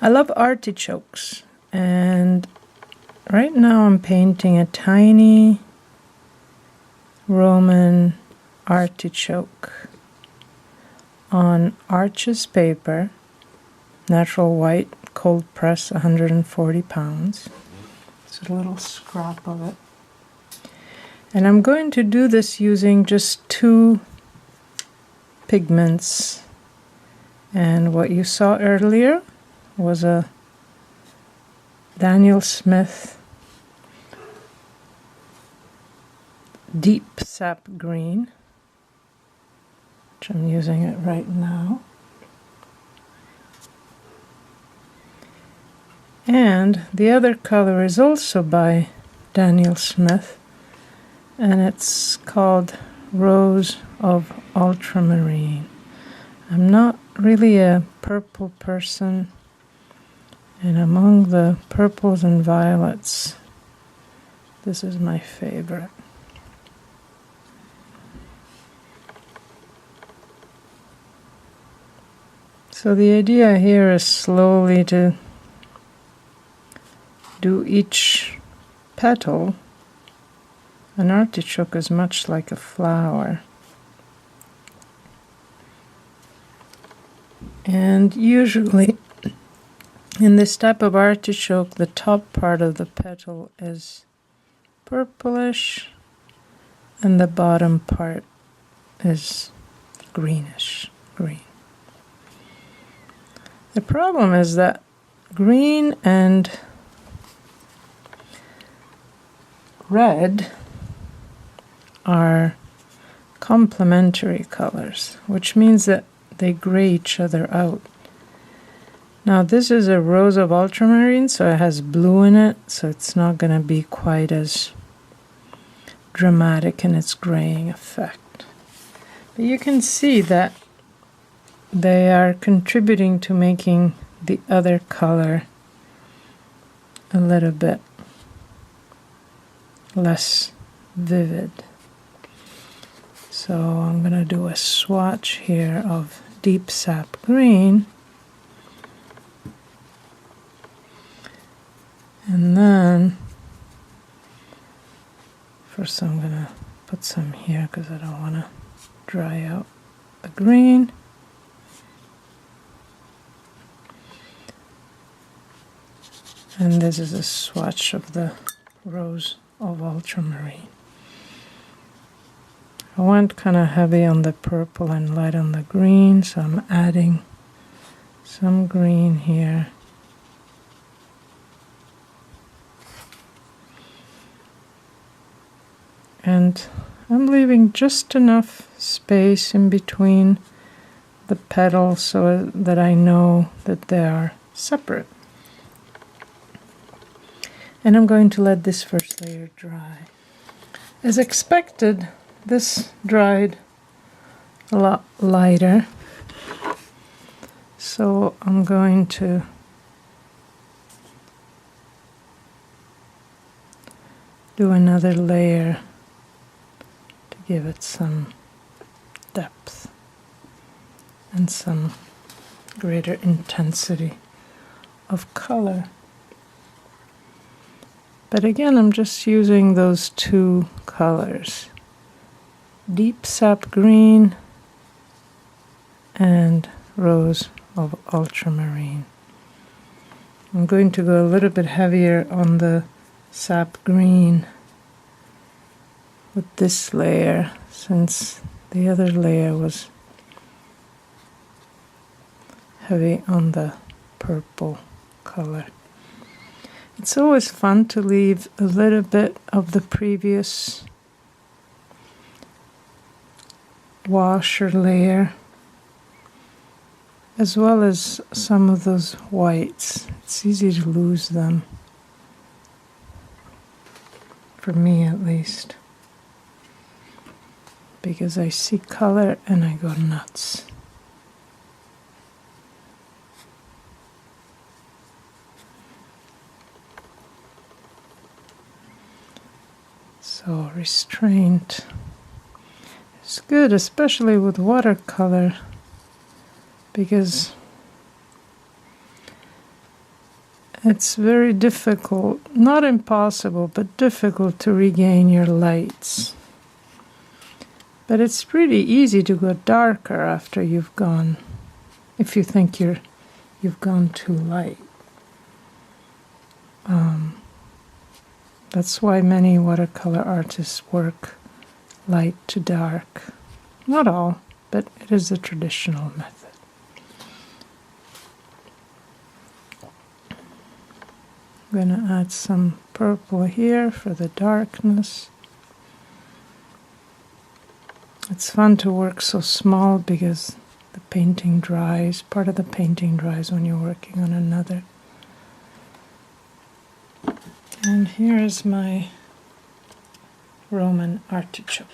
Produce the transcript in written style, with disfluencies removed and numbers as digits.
I love artichokes, and right now I'm painting a tiny Roman artichoke on Arches paper, natural white, cold press, 140 pounds. It's a little scrap of it. And I'm going to do this using just 2 pigments. And what you saw earlier was a Daniel Smith deep sap green, which I'm using it right now. And the other color is also by Daniel Smith, and it's called Rose of Ultramarine. I'm not really a purple person, and among the purples and violets, this is my favorite. So the idea here is slowly to do each petal. An artichoke is much like a flower. And usually in this type of artichoke, the top part of the petal is purplish and the bottom part is greenish green. The problem is that green and red are complementary colors, which means that they gray each other out. Now this is a rose of ultramarine, so it has blue in it, so it's not going to be quite as dramatic in its graying effect. But you can see that they are contributing to making the other color a little bit less vivid. So I'm going to do a swatch here of deep sap green. And then, first I'm going to put some here because I don't want to dry out the green. And this is a swatch of the Rose of Ultramarine. I went kind of heavy on the purple and light on the green, so I'm adding some green here. And I'm leaving just enough space in between the petals so that I know that they are separate. And I'm going to let this first layer dry. As expected, this dried a lot lighter. So I'm going to do another layer to give it some depth and some greater intensity of color. But again, I'm just using those 2 colors, deep sap green and rose of ultramarine. I'm going to go a little bit heavier on the sap green with this layer, since the other layer was heavy on the purple color. It's always fun to leave a little bit of the previous wash or layer, as well as some of those whites. It's easy to lose them, for me at least, because I see color and I go nuts. So restraint is good, especially with watercolor, because it's very difficult, not impossible, but difficult to regain your lights. But it's pretty easy to go darker after you've gone, if you think you've gone too light. That's why many watercolor artists work light to dark. Not all, but it is the traditional method. I'm going to add some purple here for the darkness. It's fun to work so small because the painting dries. Part of the painting dries when you're working on another. And here's my Roman artichoke.